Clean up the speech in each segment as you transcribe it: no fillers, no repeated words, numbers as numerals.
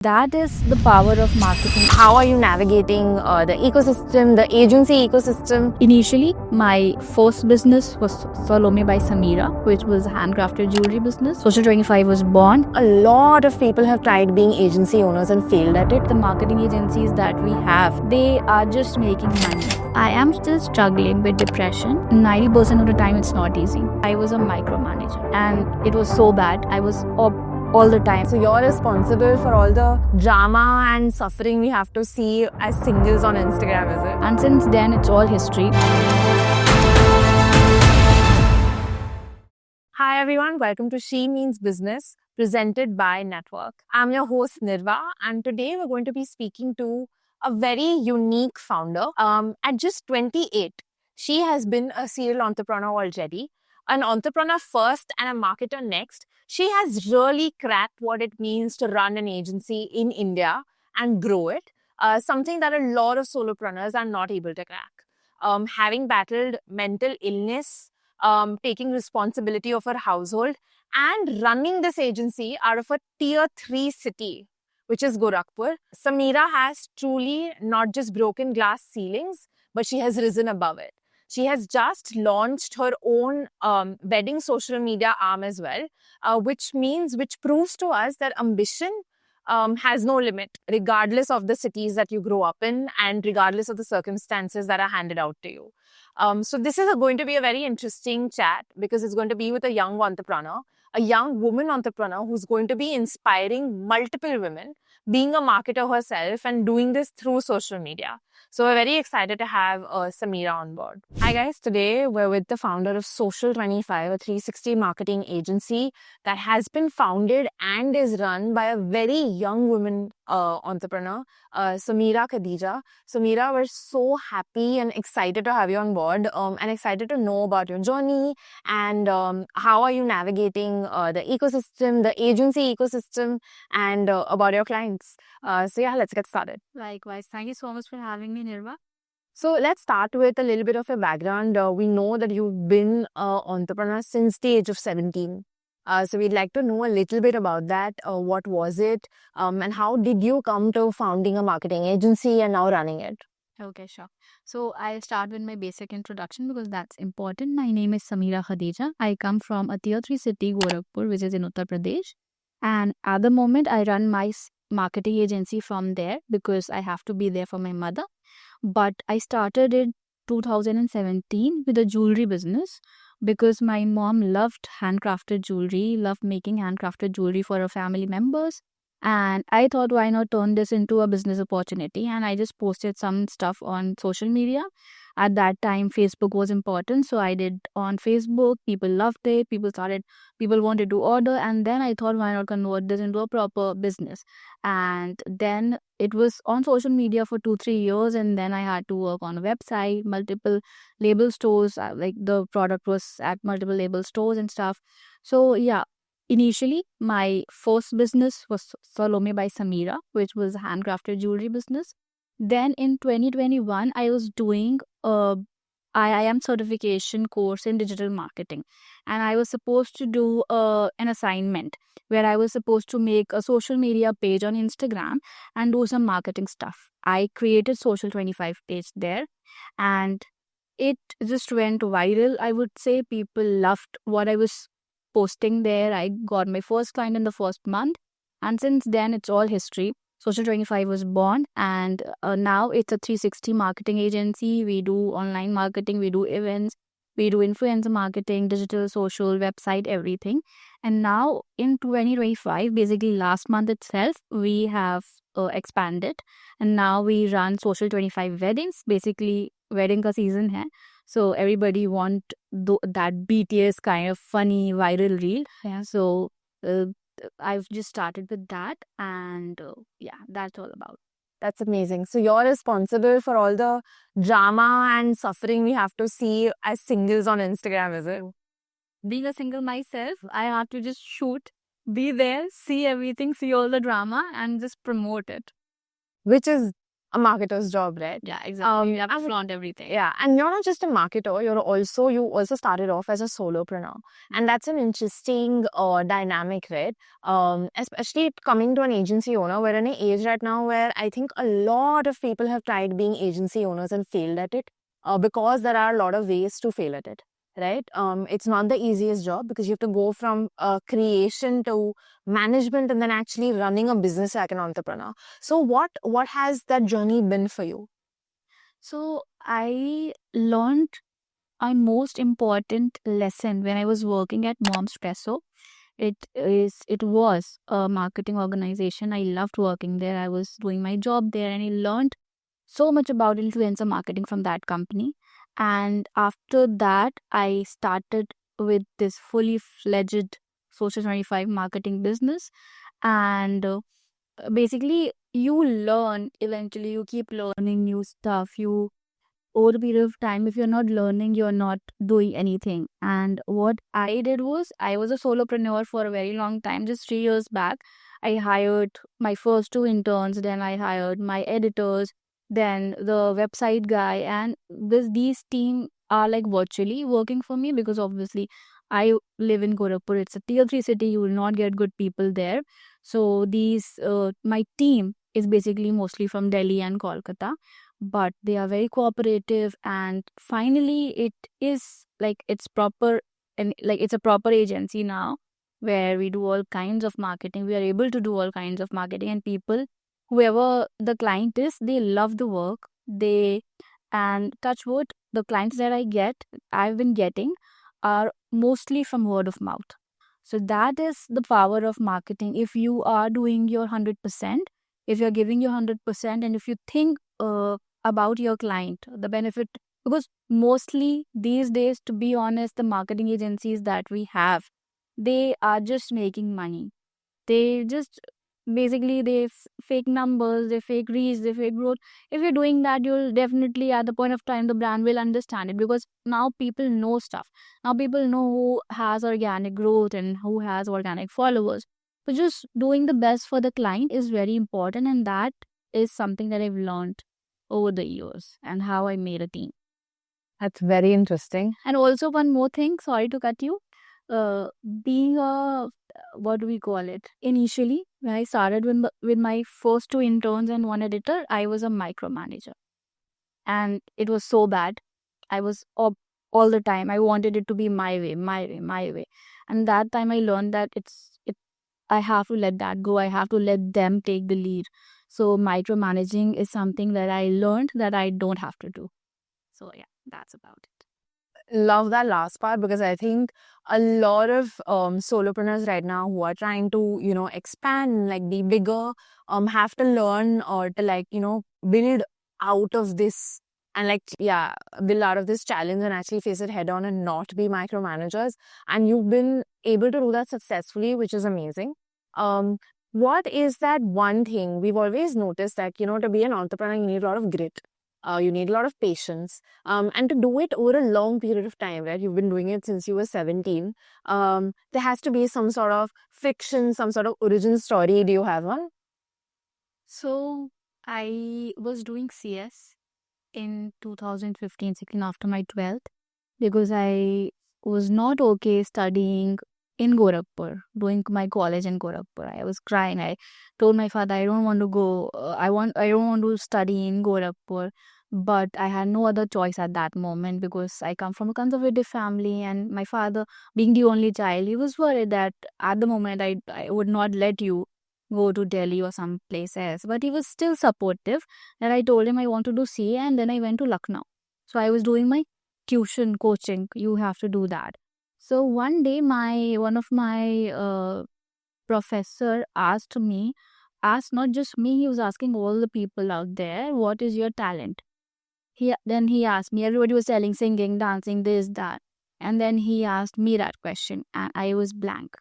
That is the power of marketing. How are you navigating the ecosystem, the agency ecosystem? Initially, my first business was Salome by Samira, which was a handcrafted jewelry business. Social 25 was born. A lot of people have tried being agency owners and failed at it. The marketing agencies that we have, they are just making money. I am still struggling with depression. 90% of the time, it's not easy. I was a micromanager and it was so bad. I was all the time. So you're responsible for all the drama and suffering we have to see as singles on Instagram, is it? And since then, it's all history. Hi everyone, welcome to She Means Business, presented by Network. I'm your host Nirva, and today we're going to be speaking to a very unique founder. At just 28, she has been a serial entrepreneur already, an entrepreneur first and a marketer next. She has really cracked what it means to run an agency in India and grow it, something that a lot of solopreneurs are not able to crack. Having battled mental illness, taking responsibility of her household, and running this agency out of a tier 3 city, which is Gorakhpur. Samira has truly not just broken glass ceilings, but she has risen above it. She has just launched her own wedding social media arm as well, which proves to us that ambition has no limit, regardless of the cities that you grow up in and regardless of the circumstances that are handed out to you. So this is going to be a very interesting chat because it's going to be with a young entrepreneur, a young woman entrepreneur who's going to be inspiring multiple women, being a marketer herself and doing this through social media. So we're very excited to have Samira on board. Hi guys, today we're with the founder of Social 25, a 360 marketing agency that has been founded and is run by a very young woman entrepreneur, Samira Khadija. Samira, we're so happy and excited to have you on board and excited to know about your journey and how are you navigating the ecosystem, the agency ecosystem, and about your clients. So yeah, let's get started. Likewise, thank you so much for having me, Nirva. So let's start with a little bit of your background. We know that you've been an entrepreneur since the age of 17. So we'd like to know a little bit about that. What was it? And how did you come to founding a marketing agency and now running it? Okay, sure. So I'll start with my basic introduction because that's important. My name is Samira Khadija. I come from a tier 3 city, Gorakhpur, which is in Uttar Pradesh. And at the moment, I run my marketing agency from there because I have to be there for my mother. But I started in 2017 with a jewelry business because my mom loved handcrafted jewelry, loved making handcrafted jewelry for her family members. And I thought, why not turn this into a business opportunity? And I just posted some stuff on social media. At that time, Facebook was important. So I did on Facebook. People loved it. People wanted to order. And then I thought, why not convert this into a proper business? And then it was on social media for 2-3 years. And then I had to work on a website, multiple label stores. Like the product was at multiple label stores and stuff. So yeah. Initially, my first business was Salome by Samira, which was a handcrafted jewelry business. Then in 2021, I was doing a IIM certification course in digital marketing. And I was supposed to do an assignment where I was supposed to make a social media page on Instagram and do some marketing stuff. I created Social 25 page there and it just went viral. I would say people loved what I was posting there. I got my first client in the first month. And since then, it's all history. Social 25 was born and now it's a 360 marketing agency. We do online marketing, we do events, we do influencer marketing, digital, social, website, everything. And now in 2025, basically last month itself, we have expanded and now we run Social 25 weddings. Basically, wedding ka season hai. So everybody want that BTS kind of funny viral reel. Yeah. So I've just started with that and yeah, that's all about. That's amazing. So you're responsible for all the drama and suffering we have to see as singles on Instagram, is it? Being a single myself, I have to just shoot, be there, see everything, see all the drama and just promote it. Which is a marketer's job, right? Yeah, exactly. You have to and- flaunt everything. Yeah, and you're not just a marketer, you also started off as a solopreneur. And that's an interesting dynamic, right? Especially coming to an agency owner. We're in an age right now where I think a lot of people have tried being agency owners and failed at it because there are a lot of ways to fail at it, right? It's not the easiest job because you have to go from creation to management and then actually running a business like an entrepreneur. So what has that journey been for you? So I learned my most important lesson when I was working at Mom's Presso. It was a marketing organization. I loved working there. I was doing my job there and I learned so much about influencer marketing from that company. And after that, I started with this fully fledged Social 25 marketing business. And basically, you learn eventually, you keep learning new stuff. You over a period of time, if you're not learning, you're not doing anything. And what I did was, I was a solopreneur for a very long time. Just 3 years back, I hired my first 2 interns, then I hired my editors, then the website guy, and these team are like virtually working for me because obviously I live in Gorakhpur. It's a tier 3 city. You will not get good people there. So my team is basically mostly from Delhi and Kolkata, but they are very cooperative, and finally it is like it's proper, and like it's a proper agency now where we do all kinds of marketing. We are able to do all kinds of marketing, and people, whoever the client is, they love the work. They And touch wood, the clients that I've been getting are mostly from word of mouth. So that is the power of marketing. If you are doing your 100%, if you're giving your 100%, and if you think about your client, the benefit, because mostly these days, to be honest, the marketing agencies that we have, they are just making money. They just basically fake numbers, they fake reach, they fake growth. If you're doing that, you'll definitely at the point of time the brand will understand it, because now people know stuff. Now people know who has organic growth and who has organic followers. So just doing the best for the client is very important, and that is something that I've learned over the years and how I made a team. That's very interesting. And also one more thing, sorry to cut you. Uh, Being a, what do we call it? Initially, when I started with my first 2 interns and 1 editor, I was a micromanager, and it was so bad. I was up all the time. I wanted it to be my way, my way, my way. And that time I learned that I have to let that go. I have to let them take the lead. So micromanaging is something that I learned that I don't have to do. So yeah, that's about it. Love that last part because I think a lot of solopreneurs right now who are trying to, expand, like be bigger, have to learn or to build out of this and build out of this challenge and actually face it head on and not be micromanagers. And you've been able to do that successfully, which is amazing. What is that one thing we've always noticed that, to be an entrepreneur, you need a lot of grit. You need a lot of patience, and to do it over a long period of time, right? You've been doing it since you were 17. There has to be some sort of fiction, some sort of origin story. Do you have one? So I was doing CS in 2015-16 after my 12th, because I was not okay studying in Gorakhpur, doing my college in Gorakhpur. I was crying. I told my father I don't want to go. I don't want to study in Gorakhpur. But I had no other choice at that moment, because I come from a conservative family, and my father, being the only child, he was worried that at the moment I would not let you go to Delhi or some place else. But he was still supportive. And I told him I want to do CA, and then I went to Lucknow. So I was doing my tuition coaching. You have to do that. So one day, one of my professor asked not just me, he was asking all the people out there, what is your talent? Then he asked me, everybody was telling singing, dancing, this, that. And then he asked me that question, and I was blank.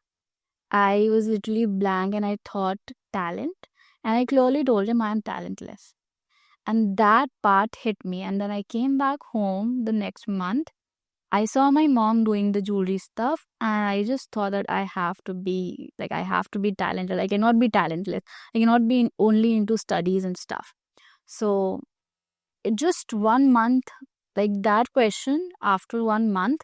I was literally blank, and I thought talent. And I clearly told him I am talentless. And that part hit me. And then I came back home the next month. I saw my mom doing the jewelry stuff, and I just thought that I have to be talented. I cannot be talentless. I cannot be only into studies and stuff. So just 1 month, like that question, after 1 month,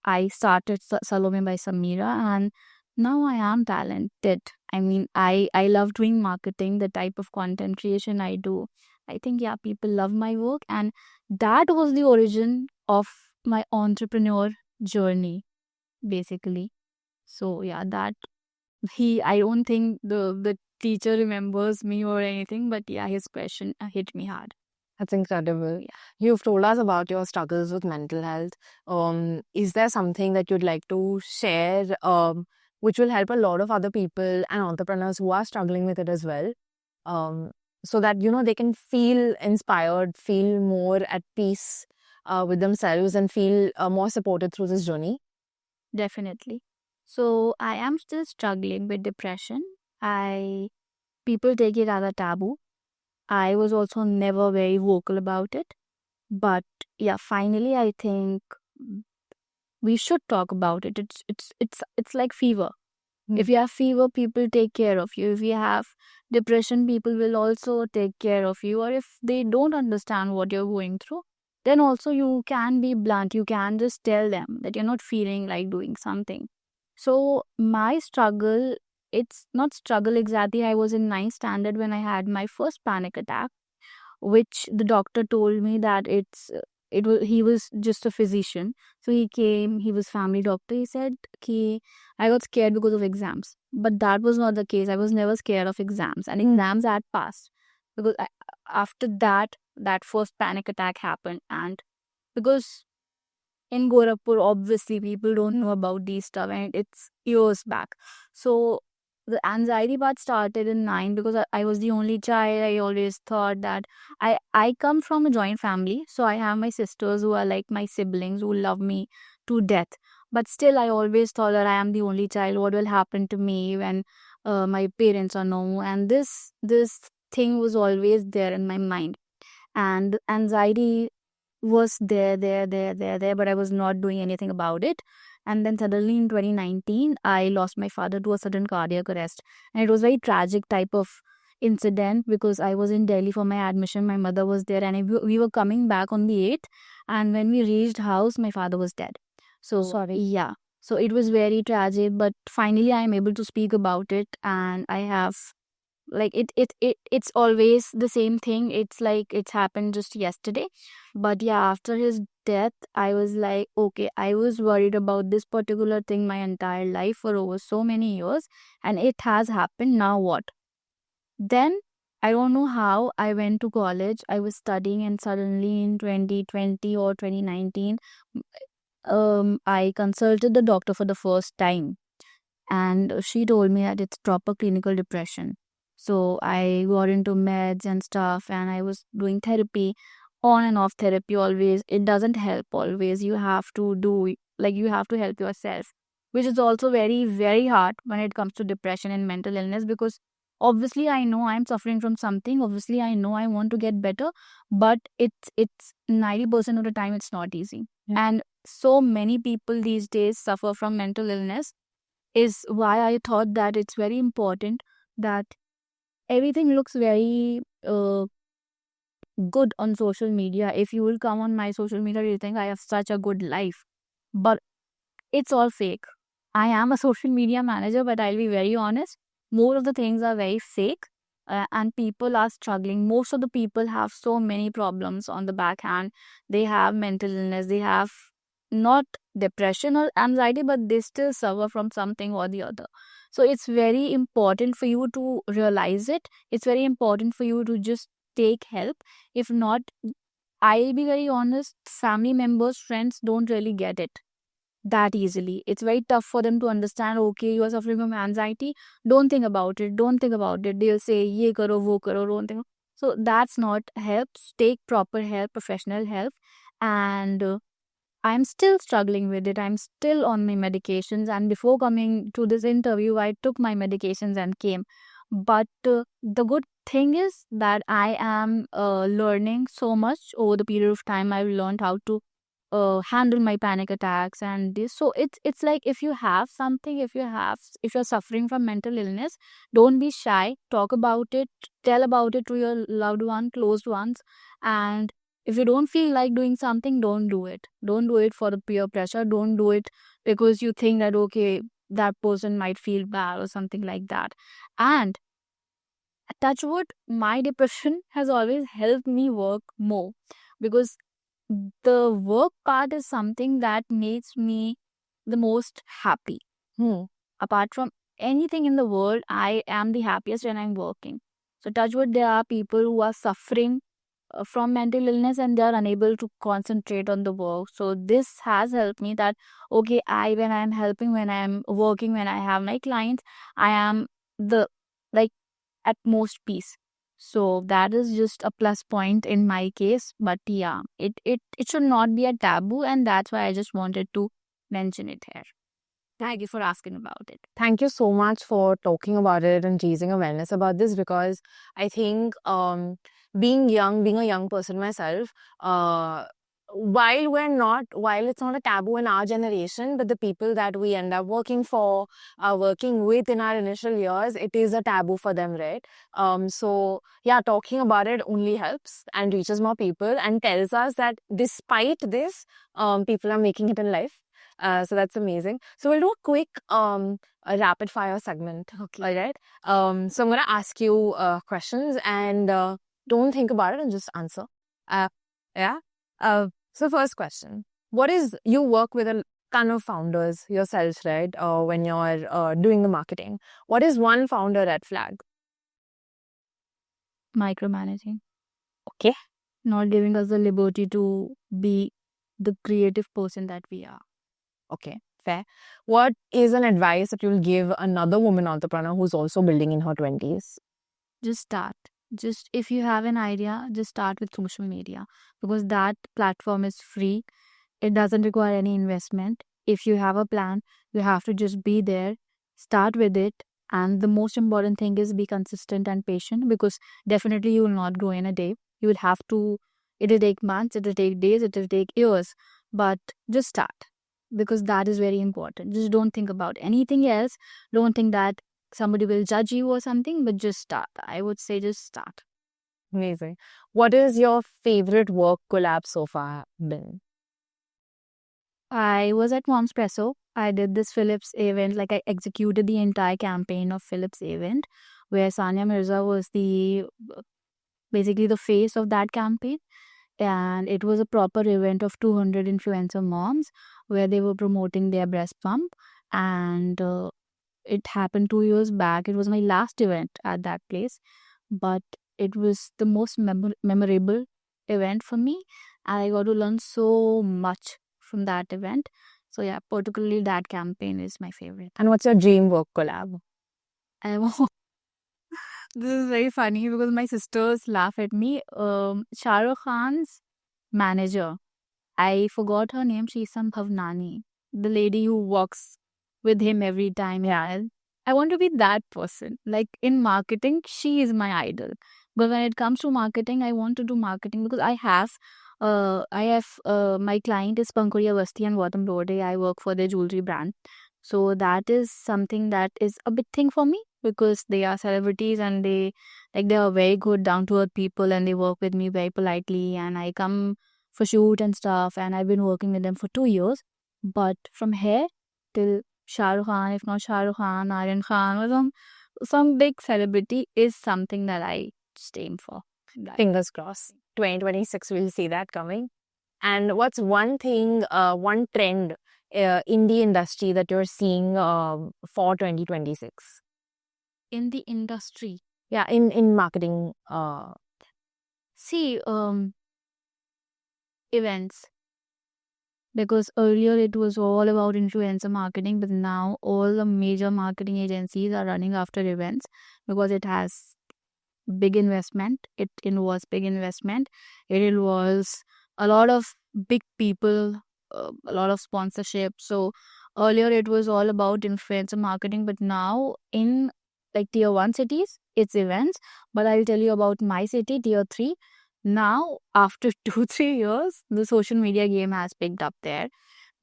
I started Salome by Samira, and now I am talented. I mean, I love doing marketing, the type of content creation I do. I think, yeah, people love my work, and that was the origin of my entrepreneur journey, basically. So yeah, that I don't think the teacher remembers me or anything, but yeah, his question hit me hard. That's incredible. You've told us about your struggles with mental health. Is there something that you'd like to share, which will help a lot of other people and entrepreneurs who are struggling with it as well? Um, so that, they can feel inspired, feel more at peace with themselves and feel more supported through this journey? Definitely. So I am still struggling with depression. I People take it as a taboo. I was also never very vocal about it. But yeah, finally I think we should talk about it. It's like fever. If you have fever, people take care of you. If you have depression, people will also take care of you. Or if they don't understand what you're going through, then also you can be blunt. You can just tell them that you're not feeling like doing something. So my struggle, it's not struggle exactly. I was in ninth standard when I had my first panic attack, which the doctor told me that he was just a physician. So he came, he was family doctor. He said I got scared because of exams, but that was not the case. I was never scared of exams, and exams had passed because after that first panic attack happened. And because in Gorakhpur, obviously, people don't know about these stuff, and it's years back. So the anxiety part started in nine because I was the only child. I always thought that I come from a joint family, so I have my sisters who are like my siblings who love me to death. But still, I always thought that I am the only child. What will happen to me when my parents are no more? And this thing was always there in my mind, and anxiety was there, but I was not doing anything about it. And then suddenly in 2019, I lost my father to a sudden cardiac arrest. And it was very tragic type of incident because I was in Delhi for my admission. My mother was there, and we were coming back on the 8th. And when we reached house, my father was dead. So, Sorry. yeah. So it was very tragic, but finally I am able to speak about it, and I have like it's always the same thing. It's like it's happened just yesterday. But yeah, after his death, I was like, okay, I was worried about this particular thing my entire life for over so many years, and it has happened. Now what? Then I don't know how I went to college. I was studying, and suddenly in 2020 or 2019, I consulted the doctor for the first time, and she told me that it's proper clinical depression. So I got into meds and stuff, and I was doing therapy, on and off therapy always. It doesn't help always. You have to do, like, you have to help yourself, which is also very, very hard when it comes to depression and mental illness, because obviously I know I'm suffering from something. Obviously I know I want to get better, but it's 90% of the time it's not easy. Yeah. And so many people these days suffer from mental illness, is why I thought that it's very important that everything looks very good on social media. If you will come on my social media, you think I have such a good life, but it's all fake. I am a social media manager, but I'll be very honest, more of the things are very fake. And people are struggling. Most of the people have so many problems on the backhand. They have mental illness, they have not depression or anxiety, but they still suffer from something or the other. So it's very important for you to realize it. It's very important for you to just take help. If not, I'll be very honest, family members, friends don't really get it that easily. It's very tough for them to understand, okay, you are suffering from anxiety. Don't think about it. Don't think about it. They'll say, ye karo, wo karo, don't think. So that's not help. Take proper help, professional help. And I'm still struggling with it. I'm still on my medications. And before coming to this interview, I took my medications and came. But the good thing is that I am learning so much over the period of time. I've learned how to handle my panic attacks and this. So it's like, if you have something, if you're suffering from mental illness, don't be shy, talk about it, tell about it to your loved one, closed ones. And if you don't feel like doing something, don't do it. Don't do it for the peer pressure. Don't do it because you think that, okay, that person might feel bad or something like that. And touch wood, my depression has always helped me work more, because the work part is something that makes me the most happy. Apart from anything in the world, I am the happiest when I'm working. So touch wood, there are people who are suffering from mental illness and they are unable to concentrate on the work. So this has helped me that, okay, when I'm helping, when I'm working, when I have my clients, I am the, like, at most peace. So that is just a plus point in my case. But yeah, it should not be a taboo, and that's why I just wanted to mention it here. Thank you for asking about it. Thank you so much for talking about it and raising awareness about this, because I think being a young person myself, while it's not a taboo in our generation, but the people that we end up working for, working with in our initial years, it is a taboo for them, right? So yeah, talking about it only helps and reaches more people and tells us that despite this, people are making it in life. So that's amazing. So we'll do a quick a rapid fire segment. Okay. All right. So I'm gonna ask you questions, and don't think about it and just answer. Yeah. So first question: what is, you work with a ton of founders yourself, right? When you're doing the marketing, what is one founder red flag? Micromanaging. Okay. Not giving us the liberty to be the creative person that we are. Okay, fair. What is an advice that you'll give another woman entrepreneur who's also building in her 20s? Just start. Just, if you have an idea, just start with social media, because that platform is free. It doesn't require any investment. If you have a plan, you have to just be there, start with it. And the most important thing is be consistent and patient, because definitely you will not grow in a day. You will have to, it'll take months, it'll take days, it'll take years, but just start, because that is very important. Just don't think about anything else. Don't think that somebody will judge you or something, but just start. I would say just start. Amazing. What is your favorite work collab so far been? I was at Momspresso. I did this Philips event, like I executed the entire campaign of Philips event, where Sania Mirza was basically the face of that campaign. And it was a proper event of 200 influencer moms where they were promoting their breast pump. And it happened 2 years back. It was my last event at that place, but it was the most memorable event for me. And I got to learn so much from that event. So yeah, particularly that campaign is my favorite. And what's your dream work collab? This is very funny because my sisters laugh at me. Shah Rukh Khan's manager, I forgot her name. She's some Bhavnani, the lady who walks with him every time. Yeah, I want to be that person. Like in marketing, she is my idol. But when it comes to marketing, I want to do marketing because I have my client is Pankuriya Vasti and Gautam Lode. I work for their jewelry brand. So that is something that is a big thing for me, because they are celebrities and they are very good, down to earth people, and they work with me very politely, and I come for shoot and stuff, and I've been working with them for 2 years. But from here till Shah Rukh Khan, if not Shah Rukh Khan, Aryan Khan, or some big celebrity is something that I just aim for. Fingers crossed. 2026, we'll see that coming. And what's one thing, one trend in the industry that you're seeing for 2026? In the industry? Yeah, in marketing. See, events. Because earlier it was all about influencer marketing, but now all the major marketing agencies are running after events because it has big investment. It involves big investment. It involves a lot of big people, a lot of sponsorship. So earlier it was all about influencer marketing, but now in like tier 1 cities, it's events. But I'll tell you about my city, tier 3. Now, after 2-3 years, the social media game has picked up there.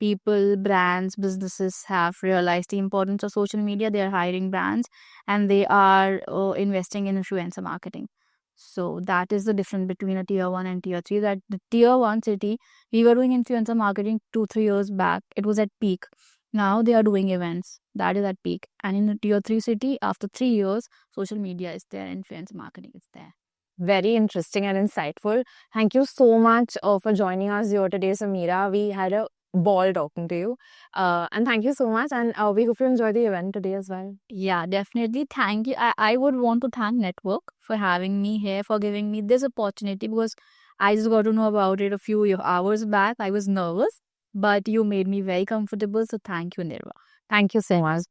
People, brands, businesses have realized the importance of social media. They are hiring brands and they are investing in influencer marketing. So that is the difference between a tier 1 and tier 3. That the tier 1 city, we were doing influencer marketing 2-3 years back. It was at peak. Now they are doing events. That is at peak. And in the tier 3 city, after 3 years, social media is there, influencer marketing is there. Very interesting and insightful. Thank you so much for joining us here today, Sameera. We had a ball talking to you. And thank you so much. And we hope you enjoy the event today as well. Yeah, definitely. Thank you. I would want to thank Network for having me here, for giving me this opportunity, because I just got to know about it a few hours back. I was nervous, but you made me very comfortable. So thank you, Nirva. Thank you so much.